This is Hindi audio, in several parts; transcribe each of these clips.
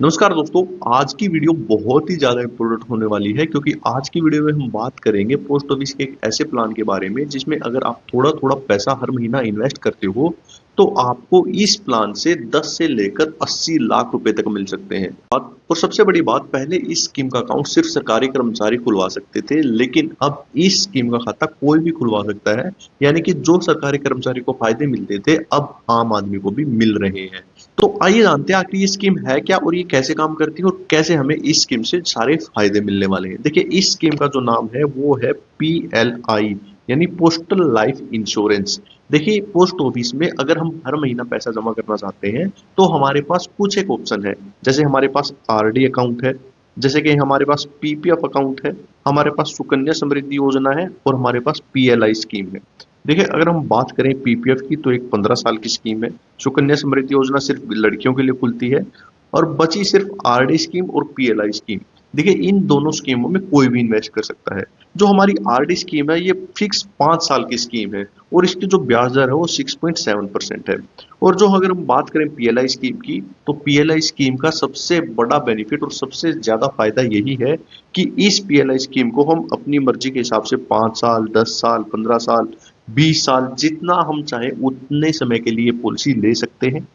नमस्कार दोस्तों। आज की वीडियो बहुत ही ज़्यादा इम्पोर्टेंट होने वाली है क्योंकि आज की वीडियो में हम बात करेंगे पोस्ट ऑफिस के एक ऐसे प्लान के बारे में जिसमें अगर आप थोड़ा थोड़ा पैसा हर महीना इन्वेस्ट करते हो तो आपको इस प्लान से 10 से लेकर 80 लाख रुपए तक मिल सकते हैं। और सबसे बड़ी बात, पहले इस स्कीम का अकाउंट सिर्फ सरकारी कर्मचारी खुलवा सकते थे, लेकिन अब इस स्कीम का खाता कोई भी खुलवा सकता है। यानी कि जो सरकारी कर्मचारी को फायदे मिलते थे अब आम आदमी को भी मिल रहे हैं। तो आइए जानते हैं आखिर ये स्कीम है क्या और ये कैसे काम करती है और कैसे हमें इस स्कीम से सारे फायदे मिलने वाले हैं। देखिए, इस स्कीम का जो नाम है वो है PLI, यानी पोस्टल लाइफ इंश्योरेंस। देखिए, पोस्ट ऑफिस में अगर हम हर महीना पैसा जमा करना चाहते हैं तो हमारे पास कुछ एक ऑप्शन है। जैसे हमारे पास RD अकाउंट है, जैसे कि हमारे पास PPF अकाउंट है, हमारे पास सुकन्या समृद्धि योजना है और हमारे पास PLI स्कीम है। देखिए, अगर हम बात करें PPF की तो एक 15 साल की स्कीम है। सुकन्या समृद्धि योजना सिर्फ लड़कियों के लिए खुलती है और बची सिर्फ RD स्कीम और PLI स्कीम। देखिए, इन दोनों स्कीमों में कोई भी इन्वेस्ट कर सकता है। जो हमारी RD स्कीम है ये फिक्स 5 साल की स्कीम है और इसकी जो ब्याज दर है वो 6.7% है। और जो अगर हम बात करें PLI स्कीम की तो PLI स्कीम का सबसे बड़ा बेनिफिट और सबसे ज्यादा फायदा यही है कि इस PLI स्कीम को हम अपनी मर्जी के हिसाब से 5 साल, 10 साल, 15 साल, 20 साल, जितना हम चाहे उतने समय के लिए पॉलिसी ले सकते हैं।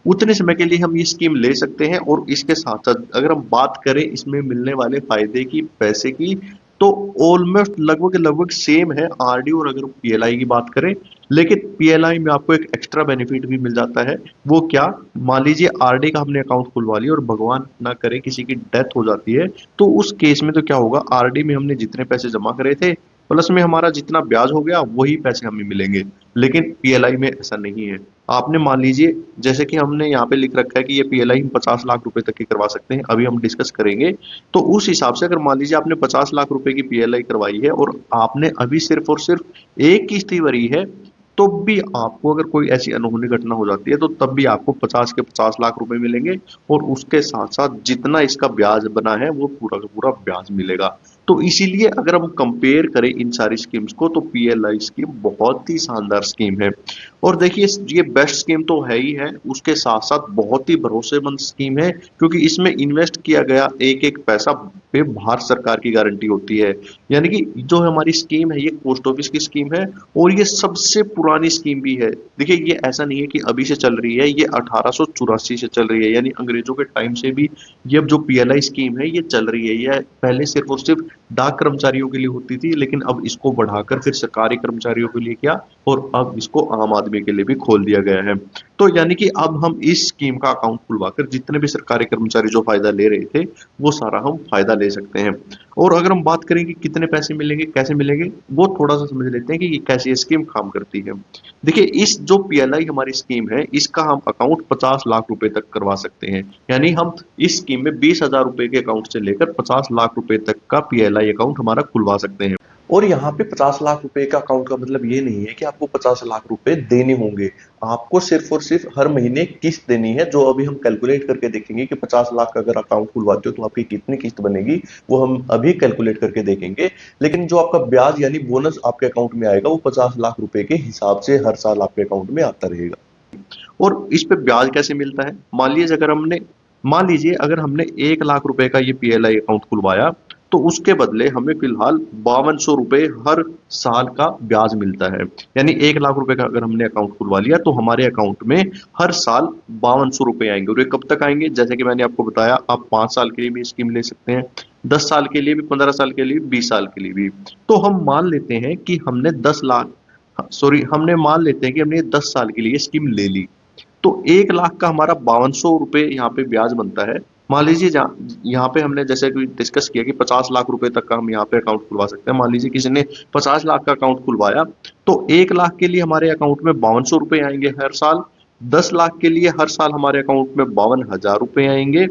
उतने समय के लिए हम ये स्कीम ले सकते हैं। और इसके साथ साथ अगर हम बात करें इसमें मिलने वाले फायदे की, पैसे की, तो ऑलमोस्ट लगभग लगभग सेम है RD और अगर PLI की बात करें। लेकिन PLI में आपको एक एक्स्ट्रा बेनिफिट भी मिल जाता है। वो क्या? मान लीजिए RD का हमने अकाउंट खुलवा लिया और भगवान ना करे किसी की डेथ हो जाती है, तो उस केस में तो क्या होगा, RD में हमने जितने पैसे जमा करे थे प्लस में हमारा जितना ब्याज हो गया वही पैसे हमें मिलेंगे। लेकिन PLI में ऐसा नहीं है। आपने मान लीजिए, जैसे कि हमने यहाँ पे लिख रखा है कि ये PLI हम 50 लाख रुपए तक की करवा सकते हैं, अभी हम डिस्कस करेंगे। तो उस हिसाब से अगर मान लीजिए आपने 50 लाख रुपए की PLI करवाई है और आपने अभी सिर्फ और सिर्फ एक किस्त ही भरी है, तो भी आपको अगर कोई ऐसी अनहोनी घटना हो जाती है तो तब भी आपको 50 के 50 लाख रुपए मिलेंगे और उसके साथ साथ जितना इसका ब्याज बना है वो पूरा का पूरा ब्याज मिलेगा। तो इसीलिए अगर हम कंपेयर करें इन सारी स्कीम्स को तो PLI स्कीम बहुत ही शानदार स्कीम है। और देखिए, ये बेस्ट स्कीम तो है ही है, उसके साथ साथ बहुत ही भरोसेमंद स्कीम है क्योंकि इसमें इन्वेस्ट किया गया एक एक पैसा पे भारत सरकार की गारंटी होती है। यानी कि जो हमारी स्कीम है ये पोस्ट ऑफिस की स्कीम है और ये सबसे पुरानी स्कीम भी है। देखिए, ये ऐसा नहीं है कि अभी से चल रही है, ये 1884 से चल रही है, यानी अंग्रेजों के टाइम से भी ये जो PLI स्कीम है ये चल रही है। ये पहले सिर्फ और सिर्फ डाक कर्मचारियों के लिए होती थी, लेकिन अब इसको बढ़ाकर फिर सरकारी कर्मचारियों के लिए किया और अब इसको आम आदमी के लिए भी खोल दिया गया है। तो यानी कि अब हम इस स्कीम का अकाउंट खुलवाकर जितने भी सरकारी कर्मचारी जो फायदा ले रहे थे वो सारा हम फायदा ले सकते हैं। और अगर हम बात करें कि कितने पैसे मिलेंगे, कैसे मिलेंगे, वो थोड़ा सा समझ लेते हैं कि ये कैसे ये स्कीम काम करती है। देखिए, इस जो PLI हमारी स्कीम है इसका हम अकाउंट 50 लाख रुपए तक करवा सकते हैं। यानी हम इस स्कीम में 20,000 रुपए के अकाउंट से लेकर 50 लाख रुपए तक का PLI अकाउंट हमारा खुलवा सकते हैं। और यहाँ पे 50 लाख रुपए का अकाउंट का मतलब ये नहीं है कि आपको 50 लाख रुपए देने होंगे। आपको सिर्फ और सिर्फ हर महीने किस्त देनी है, जो अभी हम कैलकुलेट करके देखेंगे कि 50 लाख का अगर अकाउंट खुलवाते हो तो आपकी कितनी किस्त बनेगी, वो हम अभी कैलकुलेट करके देखेंगे। लेकिन जो आपका ब्याज यानी बोनस आपके अकाउंट में आएगा वो 50 लाख रुपए के हिसाब से हर साल आपके अकाउंट में आता रहेगा। और इस पे ब्याज कैसे मिलता है? मान लीजिए अगर हमने 1 लाख रुपए का ये PLI अकाउंट खुलवाया तो उसके बदले हमें फिलहाल 5200 रुपए हर साल का ब्याज मिलता है। यानी 1 लाख रुपए का अगर हमने अकाउंट खुलवा लिया तो हमारे अकाउंट में हर साल 5200 रुपए आएंगे। और ये कब तक आएंगे? जैसे कि मैंने आपको बताया, आप 5 साल के लिए भी स्कीम ले सकते हैं, 10 साल के लिए भी, 15 साल के लिए भी, 20 साल के लिए भी। तो हम मान लेते हैं कि हमने मान लेते हैं कि हमने 10 साल के लिए स्कीम ले ली। तो 1 लाख का हमारा 5200 रुपए यहाँ पे ब्याज बनता है। मान लीजिए यहाँ पे हमने जैसे कि डिस्कस किया कि 50 लाख रुपए तक का हम यहाँ पे अकाउंट खुलवा सकते हैं। मान लीजिए किसी ने 50 लाख का अकाउंट खुलवाया तो 1 लाख के लिए हमारे अकाउंट में 5200 रुपए आएंगे हर साल। 10 लाख के लिए हर साल हमारे अकाउंट में 52,000 रुपए आएंगे।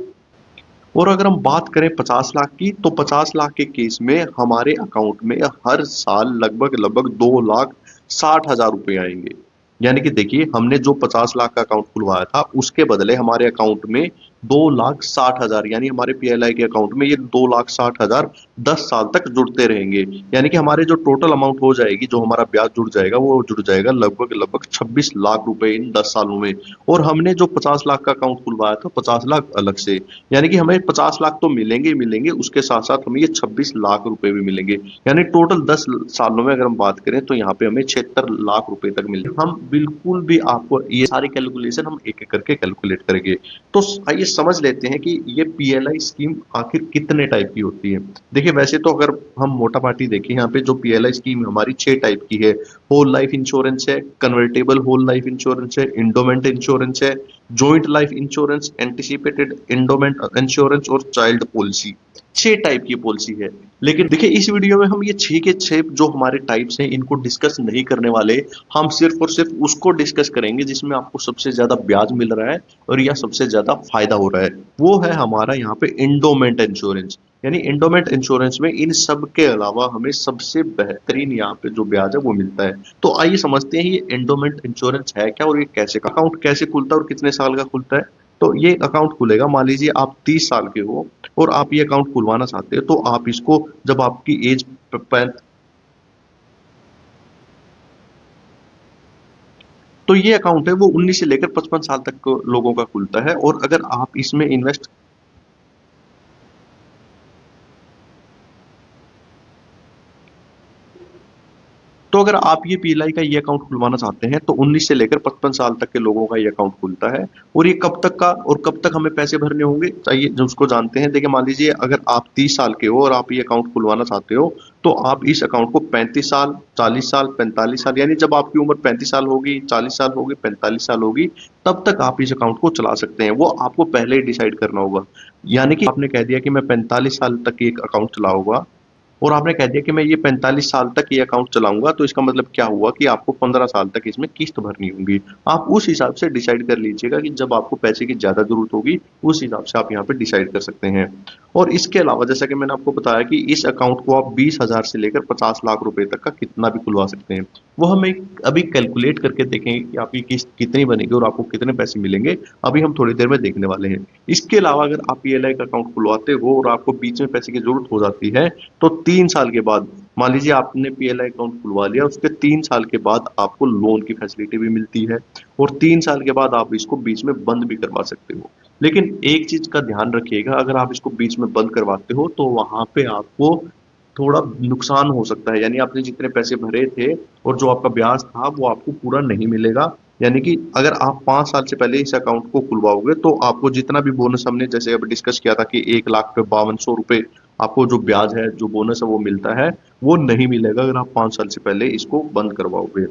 और अगर हम बात करें 50 लाख की तो 50 लाख के केस में हमारे अकाउंट में हर साल लगभग लगभग 2,60,000 रुपए आएंगे। यानी कि देखिए, हमने जो 50 लाख का अकाउंट खुलवाया था उसके बदले हमारे अकाउंट में 2,60,000, यानी हमारे पीएलआई के अकाउंट में ये 2,60,000 10 साल तक जुड़ते रहेंगे। यानी कि हमारे जो टोटल अमाउंट हो जाएगी, जो हमारा ब्याज जुड़ जाएगा, वो जुड़ जाएगा लगभग लगभग 26 लाख रुपए इन 10 सालों में। और हमने जो 50 लाख का अकाउंट खुलवाया था, 50 लाख अलग से, यानी कि हमें 50 लाख तो मिलेंगे ही मिलेंगे, उसके साथ साथ हमें ये 26 लाख रुपए भी मिलेंगे। यानी टोटल 10 सालों में अगर हम बात करें तो यहाँ पे हमें 76 लाख रुपए तक मिले। हम बिल्कुल भी आपको ये सारी कैलकुलेशन हम एक एक करके कैलकुलेट करेंगे। तो आइए समझ लेते हैं कि ये पीएलआई स्कीम आखिर कितने टाइप की होती है। देखिए, वैसे तो अगर हम मोटा पाटी देखें, यहाँ पे जो पीएलआई स्कीम हमारी 6 टाइप की है। होल लाइफ इंश्योरेंस है, कन्वर्टेबल होल लाइफ इंश्योरेंस है, इंडोमेंट इंश्योरेंस है, joint life insurance, anticipated endowment insurance और चाइल्ड पॉलिसी। 6 टाइप की पॉलिसी है। लेकिन देखिए, इस वीडियो में हम ये 6 के 6 जो हमारे टाइप्स हैं इनको डिस्कस नहीं करने वाले। हम सिर्फ और सिर्फ उसको डिस्कस करेंगे जिसमें आपको सबसे ज्यादा ब्याज मिल रहा है और या सबसे ज्यादा फायदा हो रहा है। वो है हमारा यहाँ पे इंडोमेंट इंश्योरेंस। यानी इंडोमेंट इंश्योरेंस में इन सब के अलावा हमें सबसे बेहतरीन यहाँ पे जो ब्याज है वो मिलता है। तो आइए समझते हैं ये इंडोमेंट इंश्योरेंस है क्या और ये कैसे, अकाउंट कैसे खुलता है और कितने साल का खुलता है। तो ये अकाउंट खुलेगा, मान लीजिए आप 30 साल के हो और आप ये अकाउंट खुलवाना चाहते हो, तो आप इसको जब आपकी एज, तो ये अकाउंट है वो 19 से लेकर 55 साल तक लोगों का खुलता है। और अगर आप इसमें इन्वेस्ट, तो अगर आप ये पीएलआई का ये अकाउंट खुलवाना चाहते हैं तो 19 से लेकर 55 साल तक के लोगों का ये अकाउंट खुलता है। और ये कब तक का और कब तक हमें पैसे भरने होंगे, चाहिए जो उसको जानते हैं। देखिए, मान लीजिए अगर आप 30 साल के हो और आप ये अकाउंट खुलवाना चाहते हो, तो आप इस अकाउंट को 35 साल, 40 साल, 45 साल, यानी जब आपकी उम्र 35 साल होगी, 40 साल होगी, 45 साल होगी, तब तक आप इस अकाउंट को चला सकते हैं। वो आपको पहले ही डिसाइड करना होगा। यानी कि आपने कह दिया कि मैं 45 साल तक एक अकाउंट चलाऊंगा और आपने कह दिया कि मैं ये 45 साल तक ये अकाउंट चलाऊंगा, तो इसका मतलब क्या हुआ कि आपको 15 साल तक इसमें किस्त भरनी होगी। आप उस हिसाब से डिसाइड कर लीजिएगा कि जब आपको पैसे की ज्यादा जरूरत होगी, उस हिसाब से आप यहाँ पे डिसाइड कर सकते हैं। और इसके अलावा जैसा कि मैंने आपको बताया कि इस अकाउंट को आप 20,000 से लेकर 50 लाख रुपए तक का कितना भी खुलवा सकते हैं। वो हम एक अभी कैलकुलेट करके देखेंगे कि आपकी किस्त कितनी बनेगी और आपको कितने पैसे मिलेंगे। अभी हम थोड़ी देर में देखने वाले हैं। इसके अलावा अगर आप पीएलआई का अकाउंट खुलवाते हो और आपको बीच में पैसे की जरूरत हो जाती है, तो 3 साल के बाद, मान लीजिए आपने पीएलआई अकाउंट खुलवा लिया, उसके 3 साल के बाद आपको लोन की फैसिलिटी भी मिलती है। और 3 साल के बाद आप इसको बीच में बंद भी करवा सकते हो। लेकिन एक चीज का ध्यान रखिएगा, अगर आप इसको बीच में बंद करवाते हो तो वहां पे आपको थोड़ा नुकसान हो सकता है। यानी आपने जितने पैसे भरे थे और जो आपका ब्याज था वो आपको पूरा नहीं मिलेगा। यानी कि अगर आप 5 साल से पहले इस अकाउंट को खुलवाओगे तो आपको जितना भी बोनस हमने जैसे अब डिस्कस किया था कि 1,52,100 रुपए आपको जो ब्याज है, जो बोनस है वो मिलता है, वो नहीं मिलेगा अगर आप 5 साल से पहले इसको बंद करवाओगे।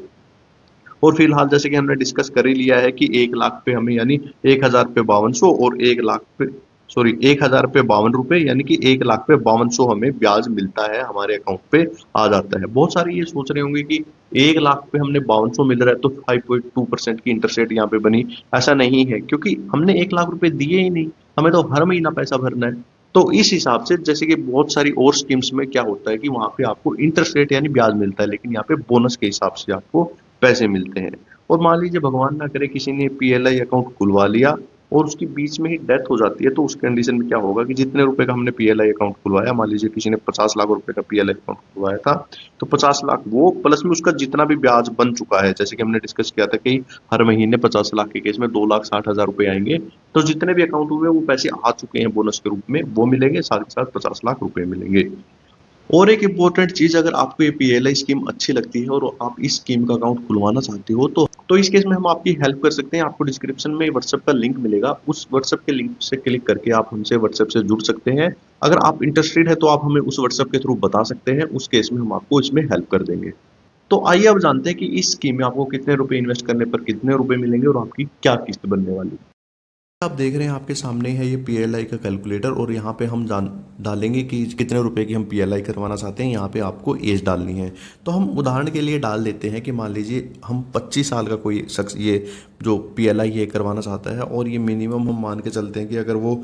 और फिलहाल जैसे कि हमने डिस्कस कर ही लिया है कि 1 लाख पे हमें, यानी 1,000 पे 5200 और 1 लाख पे, सॉरी, 1,000 पे 52 रुपए, यानी कि 1 लाख पे 5200 हमें ब्याज मिलता है, हमारे अकाउंट पे आ जाता है। बहुत सारे ये सोच रहे होंगे कि 1 लाख पे हमने 5200 मिल रहा है तो 5.2% की इंटरेस्ट रेट यहाँ पे बनी। ऐसा नहीं है, क्योंकि हमने 1 लाख रुपए दिए ही नहीं, हमें तो हर महीना पैसा भरना है। तो इस हिसाब से जैसे कि बहुत सारी और स्कीम्स में क्या होता है कि वहां पे आपको इंटरेस्ट रेट यानी ब्याज मिलता है, लेकिन यहाँ पे बोनस के हिसाब से आपको पैसे मिलते हैं। और मान लीजिए भगवान ना करे किसी ने पीएलआई अकाउंट खुलवा लिया और उसकी बीच में ही डेथ हो जाती है, तो उस कंडीशन में क्या होगा कि जितने रुपए का हमने पीएलआई अकाउंट खुलवाया, मान लीजिए किसी ने 50 लाख रुपए का पीएलआई अकाउंट खुलवाया था, तो 50 लाख वो प्लस में उसका जितना भी ब्याज बन चुका है, जैसे कि हमने डिस्कस किया था कि हर महीने 50 लाख के केस में 2,60,000 रुपए आएंगे, तो जितने भी अकाउंट हुए वो पैसे आ चुके हैं बोनस के रूप में, वो मिलेंगे, साथ ही साथ 50 लाख रुपए मिलेंगे। और एक इम्पोर्टेंट चीज, अगर आपको ये पीएलआई स्कीम अच्छी लगती है और आप इस स्कीम का अकाउंट खुलवाना चाहते हो, तो इस केस में हम आपकी हेल्प कर सकते हैं। आपको डिस्क्रिप्शन में व्हाट्सएप का लिंक मिलेगा, उस व्हाट्सएप के लिंक से क्लिक करके आप हमसे व्हाट्सएप से जुड़ सकते हैं। अगर आप इंटरेस्टेड है तो आप हमें उस व्हाट्सएप के थ्रू बता सकते हैं, उस केस में हम आपको इसमें हेल्प कर देंगे। तो आइए अब जानते हैं कि इस स्कीम में आपको कितने रुपए इन्वेस्ट करने पर कितने रुपए मिलेंगे और आपकी क्या किस्त बनने वाली है। आप देख रहे हैं आपके सामने है ये पीएलआई का कैलकुलेटर, और यहाँ पे हम जान डालेंगे कि कितने रुपए की हम पीएलआई करवाना चाहते हैं। यहाँ पे आपको एज डालनी है, तो हम उदाहरण के लिए डाल देते हैं कि मान लीजिए हम 25 साल का कोई शख्स ये जो पीएलआई ये करवाना चाहता है, और ये मिनिमम हम मान के चलते हैं कि अगर वो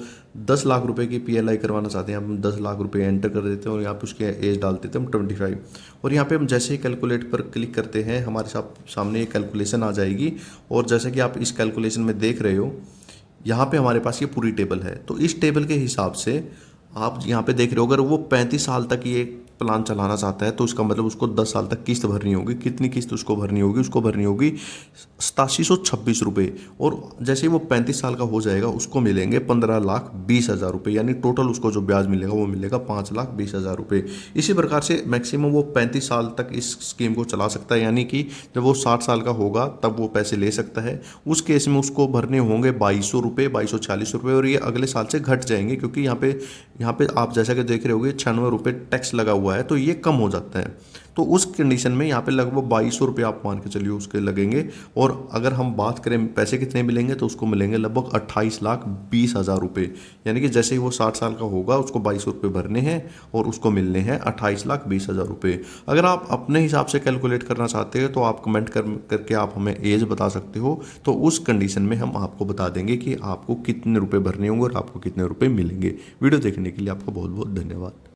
10 लाख रुपए की पीएलआई करवाना चाहते हैं, हम 10 लाख रुपए एंटर कर देते हैं और यहाँ पे उसके एज डाल देते हैं हम 25। और यहाँ पे हम जैसे ही कैलकुलेट पर क्लिक करते हैं, हमारे सामने एक कैलकुलेशन आ जाएगी। और जैसे कि आप इस कैलकुलेशन में देख रहे हो, यहाँ पे हमारे पास ये पूरी टेबल है। तो इस टेबल के हिसाब से आप यहाँ पे देख रहे हो, अगर वो 35 साल तक ये प्लान चलाना चाहता है तो इसका मतलब उसको 10 साल तक किस्त भरनी होगी। कितनी किस्त उसको भरनी होगी? उसको भरनी होगी 8726 रुपये। और जैसे ही वो 35 साल का हो जाएगा उसको मिलेंगे 15,20,000 रुपये, यानी टोटल उसको जो ब्याज मिलेगा वो मिलेगा 5,20,000 रुपये। इसी प्रकार से मैक्सिमम वो 35 साल तक इस स्कीम को चला सकता है, यानी कि जब वो 60 साल का होगा तब वो पैसे ले सकता है। उस केस में उसको भरने होंगे 2200 रुपये, 2240 रुपये, और ये अगले साल से घट जाएंगे क्योंकि यहाँ पे आप जैसा कि देख रहे होगे 96 रुपये टैक्स लगा हुआ है, तो ये कम हो जाता है। तो उस कंडीशन में यहाँ पे लगभग 2200 रुपये आप मान के चलिए उसके लगेंगे। और अगर हम बात करें पैसे कितने मिलेंगे तो उसको मिलेंगे लगभग 28,20,000 रुपये। यानी कि जैसे ही वो 60 साल का होगा उसको 2200 रुपये भरने हैं और उसको मिलने हैं 28,20,000 रुपये। अगर आप अपने हिसाब से कैलकुलेट करना चाहते हैं तो आप कमेंट करके आप हमें एज बता सकते हो। तो उस कंडीशन में हम आपको बता देंगे कि आपको कितने रुपए भरने होंगे और आपको कितने रुपए मिलेंगे। वीडियो देखने के लिए आपका बहुत बहुत धन्यवाद।